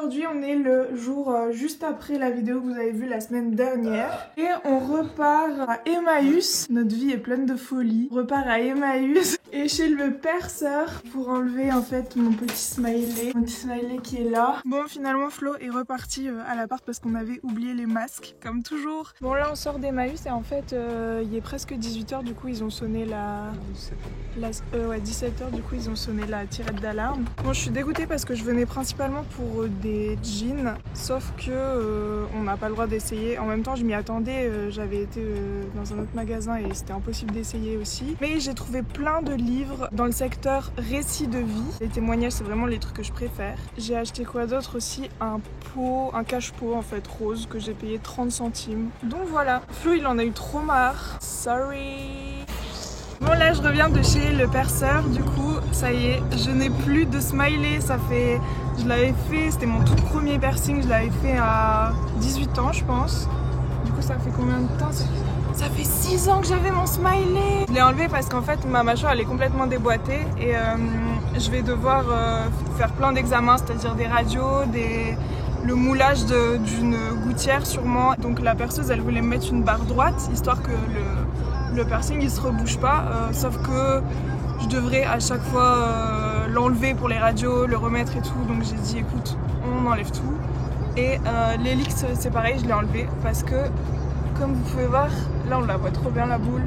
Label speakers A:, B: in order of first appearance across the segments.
A: Aujourd'hui on est le jour juste après la vidéo que vous avez vue la semaine dernière et on repart à Emmaüs. Notre vie est pleine de folie. On repart à Emmaüs et chez le perceur pour enlever en fait mon petit smiley qui est là. Bon, finalement Flo est reparti à l'appart parce qu'on avait oublié les masques comme toujours. Bon, là on sort d'Emmaüs et en fait il est presque 18h, du coup ils ont sonné la 17h, du coup ils ont sonné la tirette d'alarme. Bon, je suis dégoûtée parce que je venais principalement pour des jeans, sauf que on n'a pas le droit d'essayer. En même temps je m'y attendais, j'avais été dans un autre magasin et c'était impossible d'essayer aussi. Mais j'ai trouvé plein de livres dans le secteur récit de vie. Les témoignages c'est vraiment les trucs que je préfère. J'ai acheté quoi d'autre aussi, un cache-pot en fait rose que j'ai payé 30 centimes. Donc voilà, Flo il en a eu trop marre. Sorry. Bon, là je reviens de chez le perceur, du coup ça y est, je n'ai plus de smiley. Je l'avais fait, c'était mon tout premier piercing, je l'avais fait à 18 ans je pense. Du coup ça fait combien de temps? Ça fait 6 ans que j'avais mon smiley. Je l'ai enlevé parce qu'en fait ma mâchoire elle est complètement déboîtée et je vais devoir faire plein d'examens, c'est-à-dire des radios, le moulage d'une gouttière sûrement. Donc la perceuse elle voulait me mettre une barre droite histoire que le piercing il se rebouge pas, sauf que je devrais à chaque fois l'enlever pour les radios, le remettre et tout. Donc j'ai dit écoute, on enlève tout. Et l'hélix c'est pareil, je l'ai enlevé parce que comme vous pouvez voir, là on la voit trop bien la boule.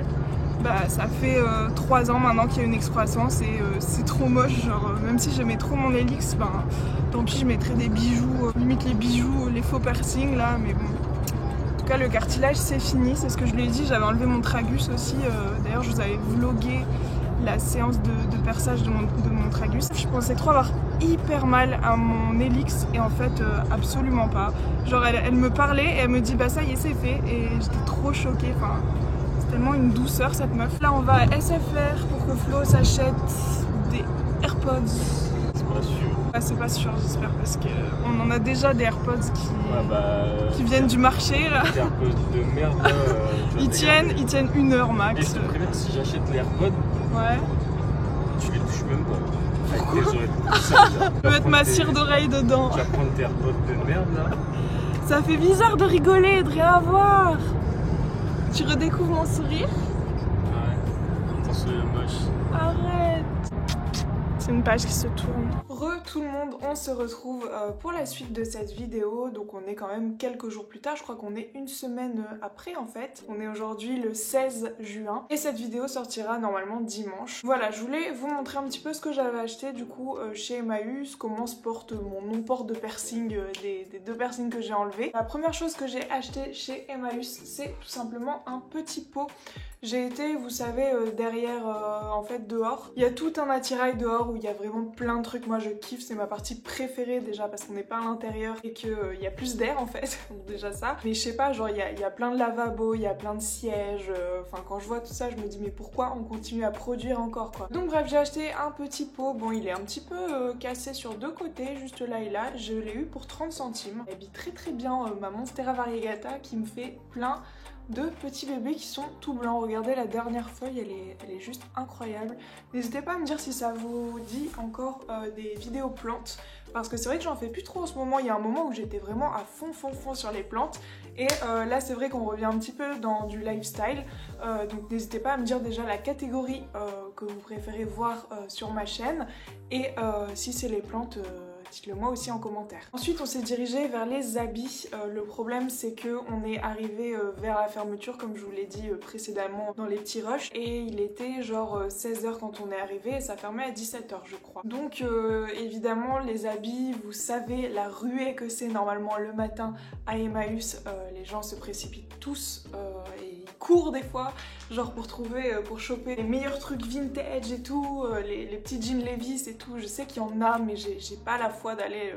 A: Bah ça fait 3 ans maintenant qu'il y a une excroissance et c'est trop moche, genre même si j'aimais trop mon hélix, ben tant pis je mettrais des bijoux, limite les bijoux, les faux piercings là, mais bon. En tout cas le cartilage c'est fini, c'est ce que je lui ai dit, j'avais enlevé mon tragus aussi, d'ailleurs je vous avais vlogué la séance de perçage de mon tragus. Je pensais trop avoir hyper mal à mon hélix et en fait absolument pas. Genre elle me parlait et elle me dit bah ça y est c'est fait et j'étais trop choquée, enfin c'est tellement une douceur cette meuf. Là on va à SFR pour que Flo s'achète des AirPods.
B: C'est pas sûr.
A: Ah, c'est pas sûr j'espère parce qu'on en a déjà des AirPods qui viennent du marché là.
B: Des AirPods de merde là.
A: Ils tiennent 1 heure max.
B: Et je te préviens que si j'achète les AirPods,
A: ouais.
B: tu les touches même pas.
A: Pourquoi?
B: Je
A: peux mettre ma cire d'oreille dedans.
B: Tu vas prendre tes AirPods de merde là.
A: Ça fait bizarre de rigoler, de rien avoir. Tu redécouvres mon sourire?
B: Ouais, ton sourire moche.
A: Arrête. C'est une page qui se tourne. Tout le monde, on se retrouve pour la suite de cette vidéo. Donc on est quand même quelques jours plus tard, je crois qu'on est une semaine après en fait. On est aujourd'hui le 16 juin et cette vidéo sortira normalement dimanche. Voilà, je voulais vous montrer un petit peu ce que j'avais acheté du coup chez Emmaüs, comment se porte mon non-port de piercing, des 2 piercings que j'ai enlevés. La première chose que j'ai acheté chez Emmaüs, c'est tout simplement un petit pot. J'ai été, vous savez, derrière, en fait, dehors. Il y a tout un attirail dehors où il y a vraiment plein de trucs. Moi, je kiffe, c'est ma partie préférée déjà parce qu'on n'est pas à l'intérieur et qu'il y a plus d'air en fait. Donc déjà ça. Mais je sais pas, genre, il y a plein de lavabos, il y a plein de sièges. Enfin, quand je vois tout ça, je me dis, mais pourquoi on continue à produire encore, quoi. Donc bref, j'ai acheté un petit pot. Bon, il est un petit peu cassé sur 2 côtés, juste là et là. Je l'ai eu pour 30 centimes. Elle habille très très bien ma Monstera Variegata qui me fait plein de petits bébés qui sont tout blancs. Regardez la dernière feuille, elle est juste incroyable. N'hésitez pas à me dire si ça vous dit encore des vidéos plantes parce que c'est vrai que j'en fais plus trop en ce moment. Il y a un moment où j'étais vraiment à fond sur les plantes et là c'est vrai qu'on revient un petit peu dans du lifestyle, donc n'hésitez pas à me dire déjà la catégorie que vous préférez voir sur ma chaîne et si c'est les plantes, dites-le moi aussi en commentaire. Ensuite on s'est dirigé vers les habits. Le problème c'est que on est arrivé vers la fermeture comme je vous l'ai dit précédemment dans les petits rushs et il était genre 16h quand on est arrivé et ça fermait à 17h je crois. Donc évidemment les habits, vous savez la ruée que c'est normalement le matin à Emmaüs, les gens se précipitent tous et ils courent des fois genre pour trouver, pour choper les meilleurs trucs vintage et tout, les petits jeans Levi's et tout. Je sais qu'il y en a mais j'ai pas la foi d'aller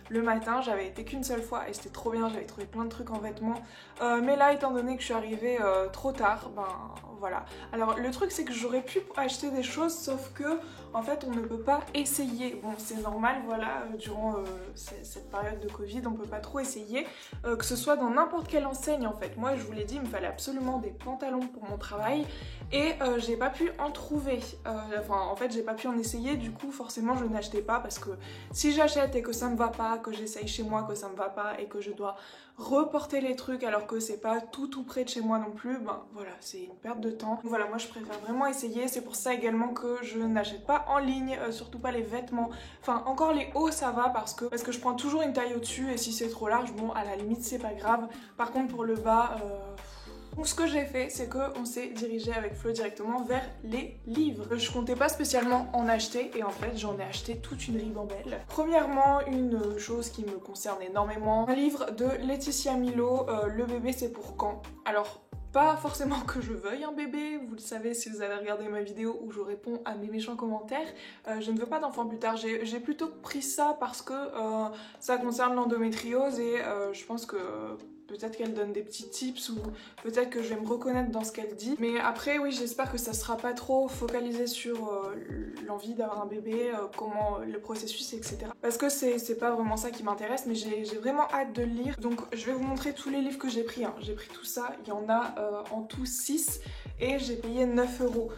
A: le matin, j'avais été qu'une seule fois et c'était trop bien, j'avais trouvé plein de trucs en vêtements, mais là étant donné que je suis arrivée trop tard, ben voilà. Alors le truc c'est que j'aurais pu acheter des choses sauf que en fait on ne peut pas essayer. Bon c'est normal, voilà, durant cette période de Covid on peut pas trop essayer, que ce soit dans n'importe quelle enseigne en fait. Moi je vous l'ai dit, il me fallait absolument des pantalons pour mon travail et j'ai pas pu en trouver, enfin en fait j'ai pas pu en essayer, du coup forcément je n'achetais pas parce que si j'achetais j'achète et que ça me va pas, que j'essaye chez moi que ça me va pas et que je dois reporter les trucs alors que c'est pas tout près de chez moi non plus, ben voilà, c'est une perte de temps. Donc voilà, moi je préfère vraiment essayer, c'est pour ça également que je n'achète pas en ligne, surtout pas les vêtements. Enfin encore les hauts ça va parce que je prends toujours une taille au-dessus et si c'est trop large, bon à la limite c'est pas grave. Par contre pour le bas, donc ce que j'ai fait, c'est qu'on s'est dirigé avec Flo directement vers les livres. Je comptais pas spécialement en acheter et en fait j'en ai acheté toute une ribambelle. Premièrement, une chose qui me concerne énormément, un livre de Laetitia Milo, Le bébé c'est pour quand. Alors pas forcément que je veuille un bébé, vous le savez si vous avez regardé ma vidéo où je réponds à mes méchants commentaires, je ne veux pas d'enfant plus tard, j'ai plutôt pris ça parce que ça concerne l'endométriose et je pense que peut-être qu'elle donne des petits tips ou peut-être que je vais me reconnaître dans ce qu'elle dit. Mais après, oui, j'espère que ça sera pas trop focalisé sur l'envie d'avoir un bébé, comment le processus, etc. Parce que c'est pas vraiment ça qui m'intéresse, mais j'ai vraiment hâte de le lire. Donc je vais vous montrer tous les livres que j'ai pris. Hein. J'ai pris tout ça, il y en a en tout 6 et j'ai payé 9 €.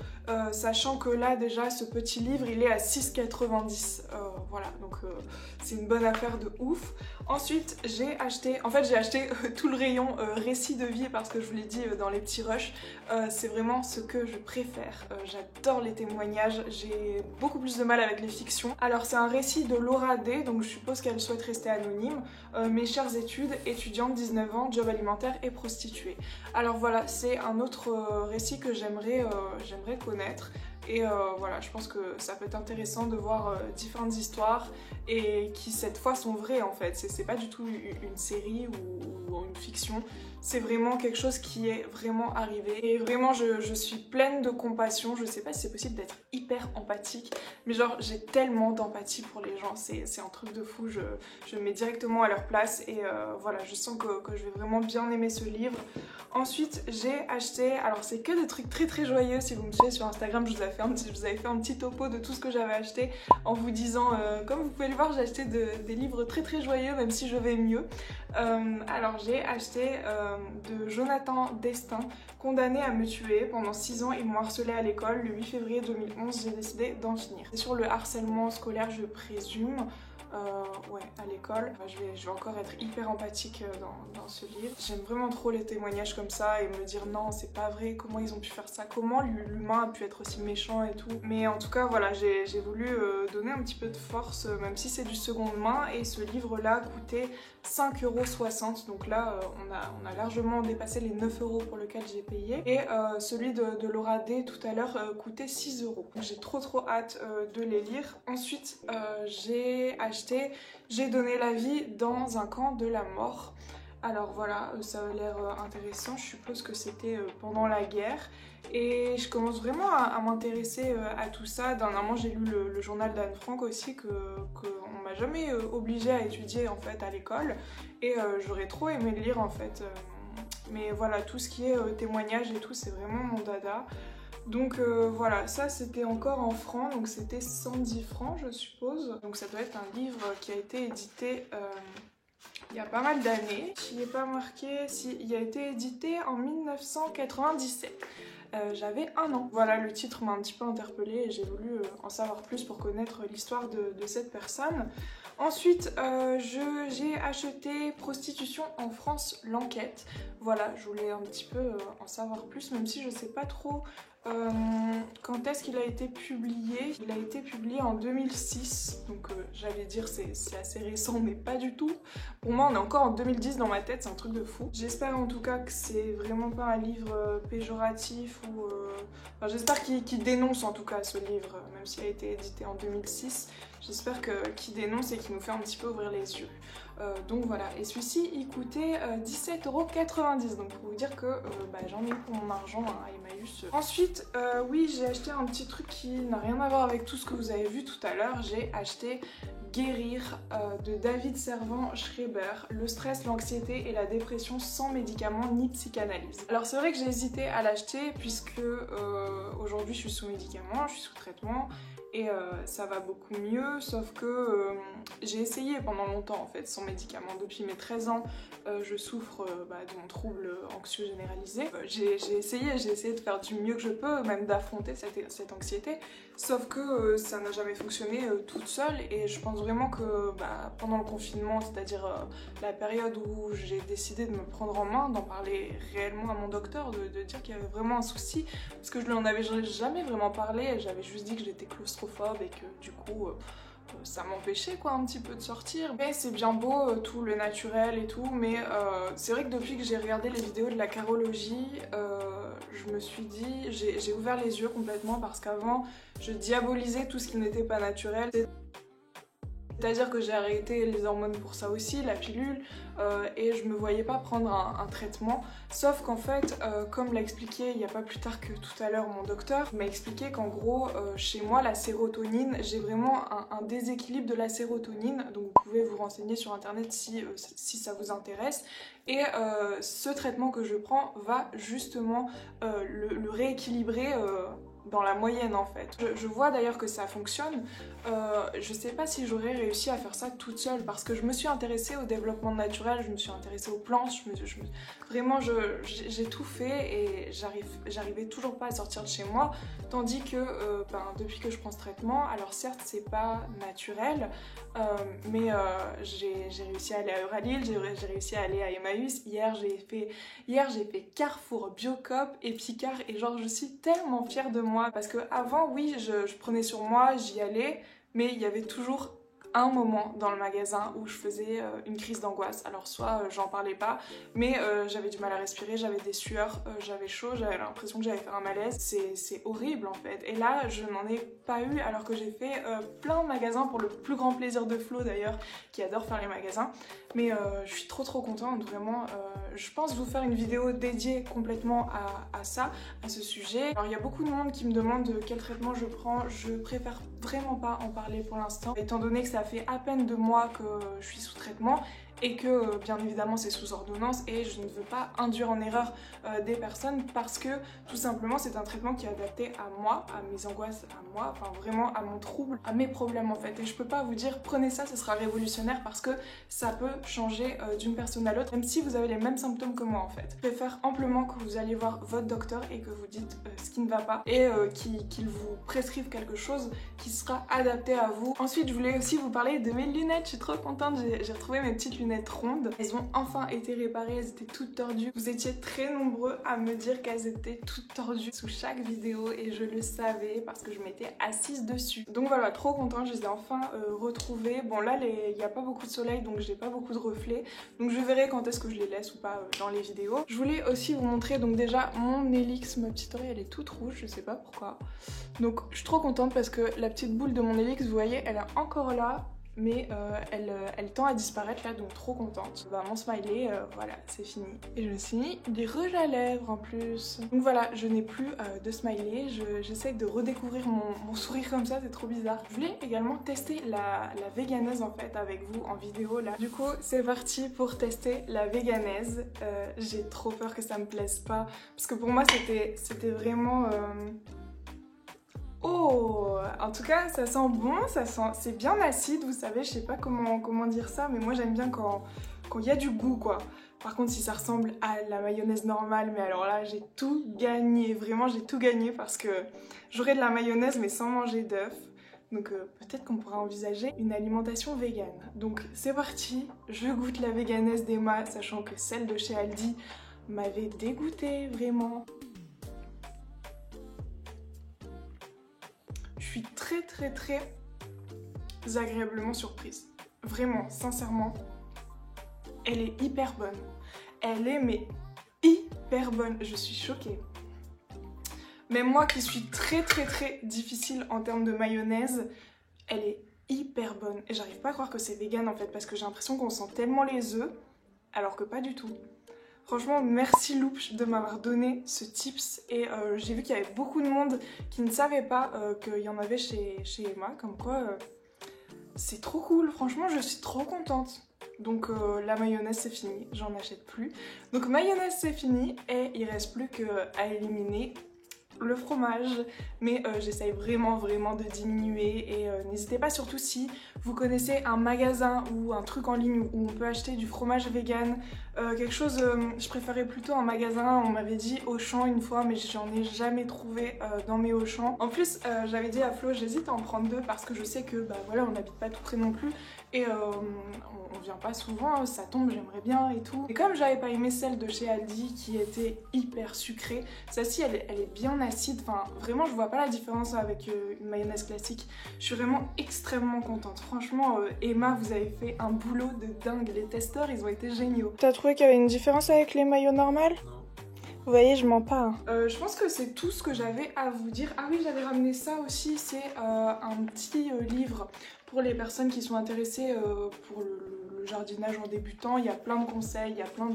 A: Sachant que là déjà ce petit livre il est à 6,90 €. Voilà, donc c'est une bonne affaire de ouf. Ensuite j'ai acheté tout le rayon récit de vie parce que je vous l'ai dit dans les petits rushs, c'est vraiment ce que je préfère. J'adore les témoignages, j'ai beaucoup plus de mal avec les fictions. Alors c'est un récit de Laura D, donc je suppose qu'elle souhaite rester anonyme. Mes chères études, étudiante, 19 ans, job alimentaire et prostituée. Alors voilà, c'est un autre récit que j'aimerais connaître. Et voilà, je pense que ça peut être intéressant de voir différentes histoires et qui cette fois sont vraies en fait. C'est pas du tout une série ou une fiction, c'est vraiment quelque chose qui est vraiment arrivé. Et vraiment je suis pleine de compassion, je sais pas si c'est possible d'être hyper empathique, mais genre j'ai tellement d'empathie pour les gens, c'est un truc de fou, je me mets directement à leur place et voilà, je sens que je vais vraiment bien aimer ce livre. Ensuite j'ai acheté, alors c'est que des trucs très joyeux, si vous me suivez sur Instagram je vous avais fait un petit topo de tout ce que j'avais acheté en vous disant, comme vous pouvez le voir j'ai acheté des livres très joyeux même si je vais mieux. Alors j'ai acheté de Jonathan Destin, Condamné à me tuer. Pendant 6 ans ils m'ont harcelé à l'école, le 8 février 2011 j'ai décidé d'en finir. C'est sur le harcèlement scolaire je présume. Ouais, à l'école. Je vais encore être hyper empathique dans ce livre. J'aime vraiment trop les témoignages comme ça et me dire non, c'est pas vrai, comment ils ont pu faire ça, comment l'humain a pu être aussi méchant et tout. Mais en tout cas, voilà, j'ai voulu donner un petit peu de force, même si c'est du seconde main. Et ce livre-là coûtait 5,60 €. Donc là, on a largement dépassé les 9 € pour lequel j'ai payé. Et celui de Laura D tout à l'heure coûtait 6 €. J'ai trop hâte de les lire. Ensuite, j'ai donné la vie dans un camp de la mort. Alors voilà, ça a l'air intéressant, je suppose que c'était pendant la guerre. Et je commence vraiment à m'intéresser à tout ça. Dernièrement j'ai lu le journal d'Anne Frank aussi, qu'on m'a jamais obligée à étudier en fait à l'école. Et j'aurais trop aimé le lire en fait. Mais voilà, tout ce qui est témoignage et tout, c'est vraiment mon dada. Donc voilà, ça c'était encore en francs, donc c'était 110 francs je suppose. Donc ça doit être un livre qui a été édité il y a pas mal d'années. J'y ai pas marqué si il a été édité en 1997. J'avais 1 an. Voilà, le titre m'a un petit peu interpellée et j'ai voulu en savoir plus pour connaître l'histoire de cette personne. Ensuite, j'ai acheté Prostitution en France, l'enquête. Voilà, je voulais un petit peu en savoir plus, même si je sais pas trop quand est-ce qu'il a été publié. Il a été publié en 2006, donc j'allais dire c'est assez récent, mais pas du tout. Pour moi, on est encore en 2010 dans ma tête, c'est un truc de fou. J'espère en tout cas que c'est vraiment pas un livre péjoratif ou... Enfin, j'espère qu'il dénonce en tout cas ce livre, même s'il a été édité en 2006. J'espère qu'il dénonce et qu'il nous fait un petit peu ouvrir les yeux. Donc voilà, et celui-ci il coûtait 17,90 €, donc pour vous dire que j'en ai eu pour mon argent à Emmaüs. Ensuite, oui, j'ai acheté un petit truc qui n'a rien à voir avec tout ce que vous avez vu tout à l'heure. J'ai acheté Guérir de David Servan-Schreiber, le stress, l'anxiété et la dépression sans médicaments ni psychanalyse. Alors c'est vrai que j'ai hésité à l'acheter puisque aujourd'hui je suis sous médicaments, je suis sous traitement. et ça va beaucoup mieux, sauf que j'ai essayé pendant longtemps en fait sans médicaments. Depuis mes 13 ans, je souffre de mon trouble anxieux généralisé. J'ai essayé de faire du mieux que je peux, même d'affronter cette anxiété, sauf que ça n'a jamais fonctionné toute seule, et je pense vraiment que pendant le confinement, c'est-à-dire la période où j'ai décidé de me prendre en main, d'en parler réellement à mon docteur, de dire qu'il y avait vraiment un souci, parce que je lui en avais jamais vraiment parlé, j'avais juste dit que j'étais claustrophobe et que du coup ça m'empêchait quoi un petit peu de sortir. Mais c'est bien beau tout le naturel et tout, mais c'est vrai que depuis que j'ai regardé les vidéos de la carologie, je me suis dit, j'ai ouvert les yeux complètement, parce qu'avant je diabolisais tout ce qui n'était pas naturel. C'est-à-dire que j'ai arrêté les hormones pour ça aussi, la pilule, et je me voyais pas prendre un traitement. Sauf qu'en fait, comme l'a expliqué il n'y a pas plus tard que tout à l'heure mon docteur, il m'a expliqué qu'en gros, chez moi, la sérotonine, j'ai vraiment un déséquilibre de la sérotonine. Donc vous pouvez vous renseigner sur internet si ça vous intéresse. Et ce traitement que je prends va justement le rééquilibrer dans la moyenne en fait. Je vois d'ailleurs que ça fonctionne. Je sais pas si j'aurais réussi à faire ça toute seule, parce que je me suis intéressée au développement naturel, je me suis intéressée aux plantes, vraiment j'ai tout fait et j'arrivais toujours pas à sortir de chez moi, tandis que depuis que je prends ce traitement, alors certes c'est pas naturel, mais j'ai réussi à aller à Euralil, j'ai réussi à aller à Emmaüs. Hier j'ai fait Carrefour, Biocop et Picard, et genre je suis tellement fière de moi, parce que avant oui je prenais sur moi, j'y allais, mais il y avait toujours un moment dans le magasin où je faisais une crise d'angoisse. Alors soit j'en parlais pas, mais j'avais du mal à respirer, j'avais des sueurs, j'avais chaud, j'avais l'impression que j'allais faire un malaise. C'est horrible en fait. Et là je n'en ai pas eu, alors que j'ai fait plein de magasins, pour le plus grand plaisir de Flo d'ailleurs, qui adore faire les magasins. Mais je suis trop contente, vraiment. Je pense vous faire une vidéo dédiée complètement à ça, à ce sujet. Alors il y a beaucoup de monde qui me demande quel traitement je prends. Je préfère vraiment pas en parler pour l'instant, étant donné que ça fait à peine 2 mois que je suis sous traitement, et que bien évidemment c'est sous ordonnance, et je ne veux pas induire en erreur des personnes, parce que tout simplement c'est un traitement qui est adapté à moi, à mes angoisses, à moi, enfin vraiment à mon trouble, à mes problèmes en fait. Et je peux pas vous dire prenez ça, ce sera révolutionnaire, parce que ça peut changer d'une personne à l'autre, même si vous avez les mêmes symptômes que moi en fait. Je préfère amplement que vous alliez voir votre docteur et que vous dites ce qui ne va pas, et qu'il vous prescrive quelque chose qui sera adapté à vous. Ensuite je voulais aussi vous parler de mes lunettes, je suis trop contente, j'ai retrouvé mes petites lunettes rondes. Elles ont enfin été réparées, elles étaient toutes tordues. Vous étiez très nombreux à me dire qu'elles étaient toutes tordues sous chaque vidéo, et je le savais parce que je m'étais assise dessus. Donc voilà, trop contente, je les ai enfin retrouvées. Bon là il n'y a pas beaucoup de soleil, donc j'ai pas beaucoup de reflets, donc je verrai quand est-ce que je les laisse ou pas dans les vidéos. Je voulais aussi vous montrer donc déjà mon Helix, ma petite oreille elle est toute rouge, je sais pas pourquoi. Donc je suis trop contente parce que la petite boule de mon Helix, vous voyez, elle est encore là, mais elle tend à disparaître là, donc trop contente. Mon smiley, voilà, c'est fini. Et je me suis mis des rouges à lèvres en plus. Donc voilà, je n'ai plus de smiley, j'essaie de redécouvrir mon sourire comme ça, c'est trop bizarre. Je voulais également tester la véganaise en fait avec vous en vidéo là. Du coup, c'est parti pour tester la véganaise. J'ai trop peur que ça me plaise pas, parce que pour moi c'était vraiment... Oh, en tout cas ça sent bon, c'est bien acide, vous savez, je sais pas comment dire ça, mais moi j'aime bien quand il y a du goût quoi. Par contre si ça ressemble à la mayonnaise normale, mais alors là j'ai tout gagné, vraiment j'ai tout gagné, parce que j'aurai de la mayonnaise mais sans manger d'œuf. Donc peut-être qu'on pourra envisager une alimentation végane. Donc c'est parti, je goûte la véganaise d'Emma, sachant que celle de chez Aldi m'avait dégoûtée vraiment. Je suis très agréablement surprise. Vraiment, sincèrement, elle est hyper bonne. Elle est mais hyper bonne. Je suis choquée. Même moi qui suis très difficile en termes de mayonnaise, elle est hyper bonne. Et j'arrive pas à croire que c'est vegan en fait, parce que j'ai l'impression qu'on sent tellement les œufs, alors que pas du tout. Franchement, merci Loup de m'avoir donné ce tips, et j'ai vu qu'il y avait beaucoup de monde qui ne savait pas qu'il y en avait chez Emma, comme quoi c'est trop cool, franchement je suis trop contente. Donc la mayonnaise c'est fini, j'en achète plus. Donc mayonnaise c'est fini, et il reste plus qu'à éliminer le fromage, mais j'essaye vraiment de diminuer et n'hésitez pas, surtout si vous connaissez un magasin ou un truc en ligne où on peut acheter du fromage vegan, quelque chose, je préférais plutôt un magasin, on m'avait dit Auchan une fois mais j'en ai jamais trouvé dans mes Auchan. En plus j'avais dit à Flo j'hésite à en prendre 2 parce que je sais que bah voilà on n'habite pas tout près non plus et on vient pas souvent, ça tombe, j'aimerais bien et tout. Et comme j'avais pas aimé celle de chez Aldi qui était hyper sucrée, celle-ci elle est bien acide, enfin vraiment je vois pas la différence avec une mayonnaise classique. Je suis vraiment extrêmement contente. Franchement Emma vous avez fait un boulot de dingue, les testeurs ils ont été géniaux. T'as trouvé qu'il y avait une différence avec les maillots normales?
B: Non.
A: Vous voyez, je mens pas. Je pense que c'est tout ce que j'avais à vous dire. Ah oui, j'avais ramené ça aussi, c'est un petit livre pour les personnes qui sont intéressées pour le jardinage en débutant. Il y a plein de conseils, il y a plein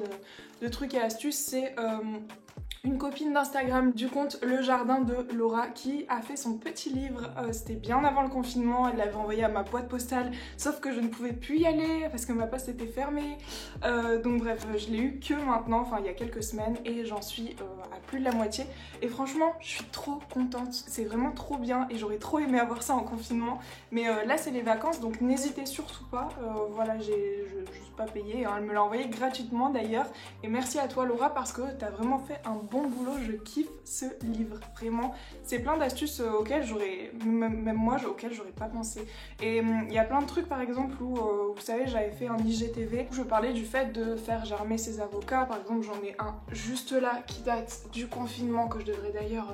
A: de trucs et astuces. C'est une copine d'Instagram du compte Le Jardin de Laura qui a fait son petit livre, c'était bien avant le confinement, elle l'avait envoyé à ma boîte postale, sauf que je ne pouvais plus y aller parce que ma poste était fermée, donc bref, je l'ai eu que maintenant, enfin il y a quelques semaines et j'en suis à plus de la moitié et franchement je suis trop contente, c'est vraiment trop bien et j'aurais trop aimé avoir ça en confinement, mais là c'est les vacances donc n'hésitez surtout pas, voilà je suis pas payée, hein, elle me l'a envoyé gratuitement d'ailleurs et merci à toi Laura parce que t'as vraiment fait un bon boulot, je kiffe ce livre, vraiment, c'est plein d'astuces auxquelles j'aurais, même moi, auxquelles j'aurais pas pensé. Et il y a plein de trucs par exemple où, vous savez, j'avais fait un IGTV où je parlais du fait de faire germer ses avocats, par exemple j'en ai un juste là qui date du confinement que je devrais d'ailleurs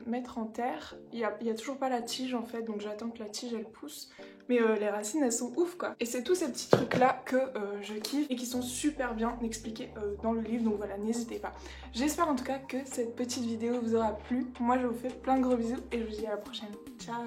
A: mettre en terre. Il y a toujours pas la tige en fait, donc j'attends que la tige elle pousse. Mais les racines elles sont ouf quoi. Et c'est tous ces petits trucs là que je kiffe et qui sont super bien expliqués dans le livre, donc voilà, n'hésitez pas. J'espère en tout cas que cette petite vidéo vous aura plu. Moi je vous fais plein de gros bisous et je vous dis à la prochaine. Ciao.